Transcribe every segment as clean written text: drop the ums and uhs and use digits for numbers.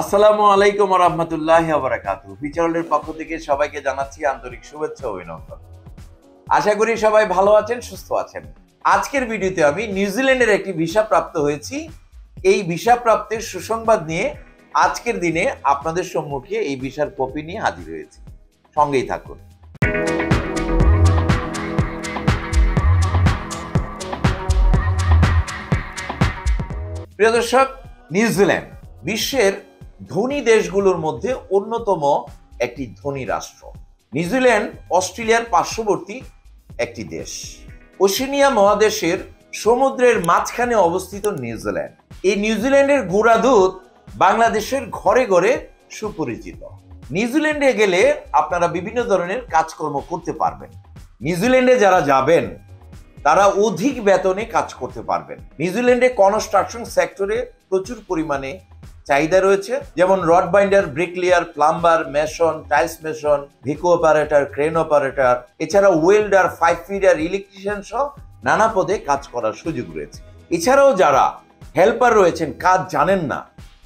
আসসালামু আলাইকুম ওয়া রাহমাতুল্লাহি ওয়া বারাকাতুহু। ফিচারওয়ার্ল্ডের পক্ষ থেকে সবাইকে জানাচ্ছি আন্তরিক শুভেচ্ছা ও অভিনন্দন। আশা করি সবাই ভালো আছেন, সুস্থ আছেন। আজকের ভিডিওতে আমি নিউজিল্যান্ডের একটি ভিসা প্রাপ্ত হয়েছি। এই ভিসা প্রাপ্তির সুসংবাদ নিয়ে আজকের দিনে আপনাদের সম্মুখে এই ভিসার কপি নিয়ে হাজির হয়েছি। সঙ্গেই থাকুন। প্রিয় দর্শক, নিউজিল্যান্ড বিশ্বের ধনী দেশগুলোর মধ্যে অন্যতম একটি ধনী রাষ্ট্র। নিউজিল্যান্ড অস্ট্রেলিয়ার পার্শ্ববর্তী একটি দেশ। ওশেনিয়া মহাদেশের সমুদ্রের মাঝখানে অবস্থিত নিউজিল্যান্ড। এই নিউজিল্যান্ডের গুঁড়া দুধ বাংলাদেশের ঘরে ঘরে সুপরিচিত। নিউজিল্যান্ডে গেলে আপনারা বিভিন্ন ধরনের কাজকর্ম করতে পারবেন। নিউজিল্যান্ডে যারা যাবেন তারা অধিক বেতনে কাজ করতে পারবেন। নিউজিল্যান্ডে কনস্ট্রাকশন সেক্টরে প্রচুর পরিমাণে চাহিদা রয়েছে, যেমন rod binder, bricklayer, plumber, mason, tiles mason, ভিকো অপারেটর, ক্রেন অপারেটর, এছাড়া ওয়েল্ডার, পাইপ ফিটার, ইলেকট্রিশিয়ান সহ নানা পদে কাজ করার সুযোগ রয়েছে। এছাড়াও যারা হেল্পার রয়েছেন, কাজ জানেন না,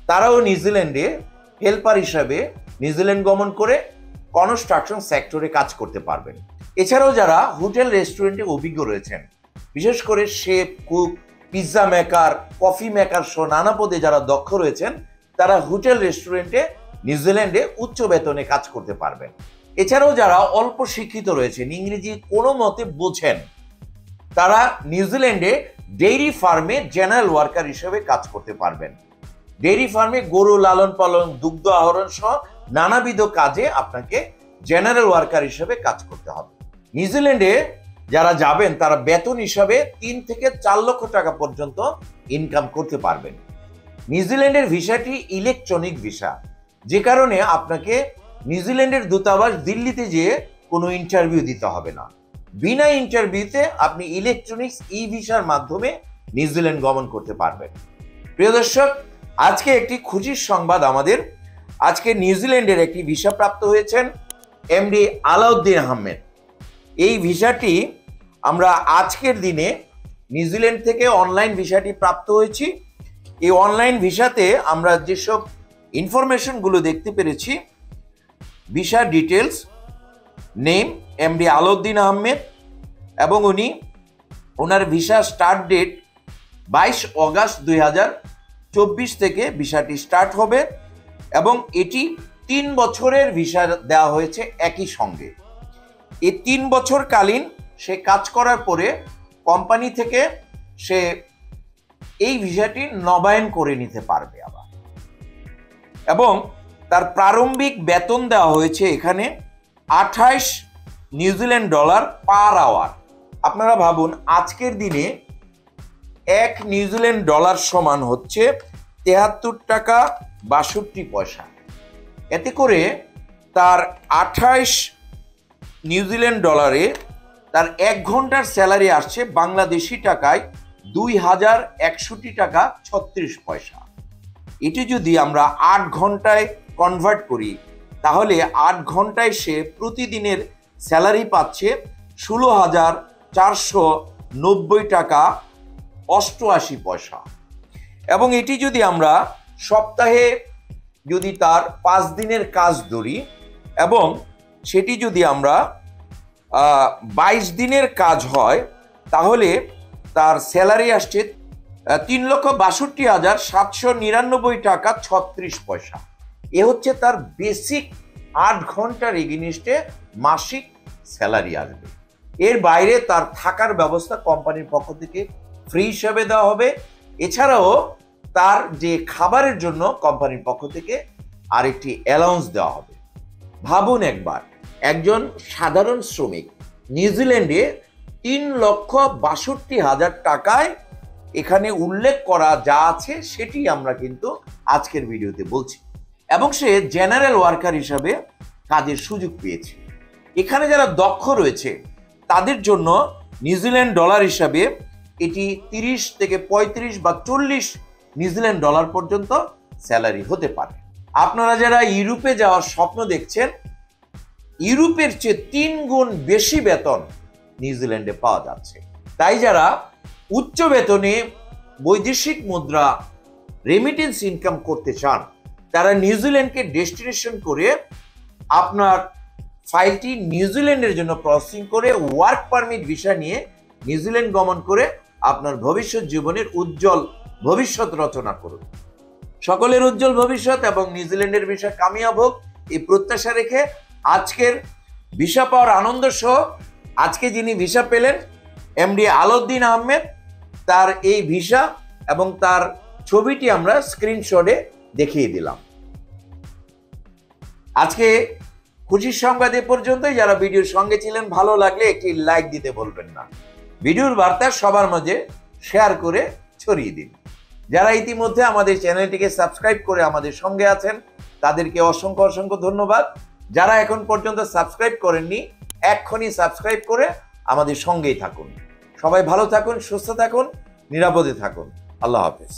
তারাও নিউজিল্যান্ডে হেল্পার হিসাবে নিউজিল্যান্ড গমন করে কনস্ট্রাকশন সেক্টরে কাজ করতে পারবেন। এছাড়াও যারা হোটেল রেস্টুরেন্টে অভিজ্ঞ রয়েছেন, বিশেষ করে chef, cook, pizza maker, coffee maker সহ নানা পদে যারা দক্ষ রয়েছেন, তারা হোটেল রেস্টুরেন্টে নিউজিল্যান্ডে উচ্চ বেতনে কাজ করতে পারবেন। এছাড়াও যারা অল্প শিক্ষিত রয়েছেন, ইংরেজি কোনো মতে বোঝেন, তারা নিউজিল্যান্ডে ডেইরি ফার্মে জেনারেল ওয়ার্কার হিসেবে কাজ করতে পারবেন। ডেইরি ফার্মে গরু লালন পালন, দুগ্ধ আহরণ সহ নানাবিধ কাজে আপনাকে জেনারেল ওয়ার্কার হিসেবে কাজ করতে হবে। নিউজিল্যান্ডে যারা যাবেন তারা বেতন হিসাবে 3 থেকে 4 লক্ষ টাকা পর্যন্ত ইনকাম করতে পারবেন। নিউজিল্যান্ডের ভিসাটি ইলেকট্রনিক ভিসা, যে কারণে আপনাকে নিউজিল্যান্ডের দূতাবাস দিল্লিতে যেয়ে কোনো ইন্টারভিউ দিতে হবে না। বিনা ইন্টারভিউতে আপনি ইলেকট্রনিক্স ই ভিসার মাধ্যমে নিউজিল্যান্ড গমন করতে পারবেন। প্রিয় দর্শক, আজকে একটি খুশির সংবাদ আমাদের। আজকে নিউজিল্যান্ডের একটি ভিসা প্রাপ্ত হয়েছেন এমডি আলাউদ্দিন আহমেদ। এই ভিসাটি আমরা আজকের দিনে নিউজিল্যান্ড থেকে অনলাইন ভিসাটি প্রাপ্ত হয়েছি। এই অনলাইন ভিসাতে আমরা যেসব ইনফরমেশনগুলো দেখতে পেরেছি, visa details, name MD Alauddin Ahmed, এবং ওনার ভিসা স্টার্ট ডেট 22 অগাস্ট 2024 থেকে ভিসাটি স্টার্ট হবে, এবং এটি 3 বছরের ভিসা দেওয়া হয়েছে একই সঙ্গে। এই 3 বছর কালীন সে কাজ করার পরে কোম্পানি থেকে সে এই ভিসাটি নবায়ন করে নিতে পারবে আবার, এবং তার প্রারম্ভিক বেতন দেওয়া হয়েছে এখানে 28 নিউজিল্যান্ড ডলার পার আওয়ার। আপনারা ভাবুন, আজকের দিনে 1 নিউজিল্যান্ড ডলার সমান হচ্ছে 73 টাকা 62 পয়সা। এতে করে তার 28 নিউজিল্যান্ড ডলারে তার 1 ঘন্টার স্যালারি আসছে বাংলাদেশি টাকায় 2061 টাকা 36 পয়সা। এটি যদি আমরা 8 ঘন্টায় কনভার্ট করি, তাহলে 8 ঘন্টায় সে প্রতিদিনের স্যালারি পাচ্ছে 16,490 টাকা 88 পয়সা। এবং এটি যদি আমরা সপ্তাহে যদি তার 5 দিনের কাজ ধরি, এবং সেটি যদি আমরা 22 দিনের কাজ হয়, তাহলে তার স্যালারি আসছে 3,62,799 টাকা 36 পয়সা। এ হচ্ছে তার বেসিক 8 ঘন্টার এগেইনস্টে মাসিক স্যালারি আসবে। এর বাইরে তার থাকার ব্যবস্থা কোম্পানির পক্ষ থেকে ফ্রি হিসাবে দেওয়া হবে। এছাড়াও তার যে খাবারের জন্য কোম্পানির পক্ষ থেকে আরেকটি অ্যালাউন্স দেওয়া হবে। ভাবুন একবার, একজন সাধারণ শ্রমিক নিউজিল্যান্ডে 3,62,000 টাকায় এখানে উল্লেখ করা যা আছে সেটি আমরা কিন্তু আজকের ভিডিওতে বলছি, এবং সে জেনারেল ওয়ার্কার হিসাবে কাজের সুযোগ পেয়েছে। এখানে যারা দক্ষ রয়েছে তাদের জন্য নিউজিল্যান্ড ডলার হিসাবে এটি 30 থেকে 35 বা 40 নিউজিল্যান্ড ডলার পর্যন্ত স্যালারি হতে পারে। আপনারা যারা ইউরোপে যাওয়ার স্বপ্ন দেখছেন, ইউরোপের চেয়ে 3 গুণ বেশি বেতন নিউজিল্যান্ডে পাওয়া যাচ্ছে। তাই যারা উচ্চ বেতনে বৈদেশিক মুদ্রা রেমিটেন্স ইনকাম করতে চান, তারা নিউজিল্যান্ডকে ডেস্টিনেশন করে আপনার ফাইলটি নিউজিল্যান্ডের জন্য প্রসেসিং করে ওয়ার্ক পারমিট ভিসা নিয়ে নিউজিল্যান্ড গমন করে আপনার ভবিষ্যৎ জীবনের উজ্জ্বল ভবিষ্যৎ রচনা করুন। সকলের উজ্জ্বল ভবিষ্যৎ এবং নিউজিল্যান্ডের ভিসা কামিয়াব হোক এই প্রত্যাশা রেখে আজকের ভিসা পাওয়ার আনন্দ সহ আজকে যিনি ভিসা পেলেন এমডি আলাউদ্দিন আহমেদ, তার এই ভিসা এবং তার ছবিটি আমরা স্ক্রিনশটে দেখিয়ে দিলাম। আজকে খুশির সংবাদ এ পর্যন্তই। যারা ভিডিওর সঙ্গে ছিলেন, ভালো লাগলে একটি লাইক দিতে বলবেন না। ভিডিওর বার্তা সবার মাঝে শেয়ার করে ছড়িয়ে দিন। যারা ইতিমধ্যে আমাদের চ্যানেলটিকে সাবস্ক্রাইব করে আমাদের সঙ্গে আছেন তাদেরকে অসংখ্য অসংখ্য ধন্যবাদ। যারা এখন পর্যন্ত সাবস্ক্রাইব করেননি, এক্ষুনি সাবস্ক্রাইব করে আমাদের সঙ্গেই থাকুন। সবাই ভালো থাকুন, সুস্থ থাকুন, নিরাপদে থাকুন। আল্লাহ হাফেজ।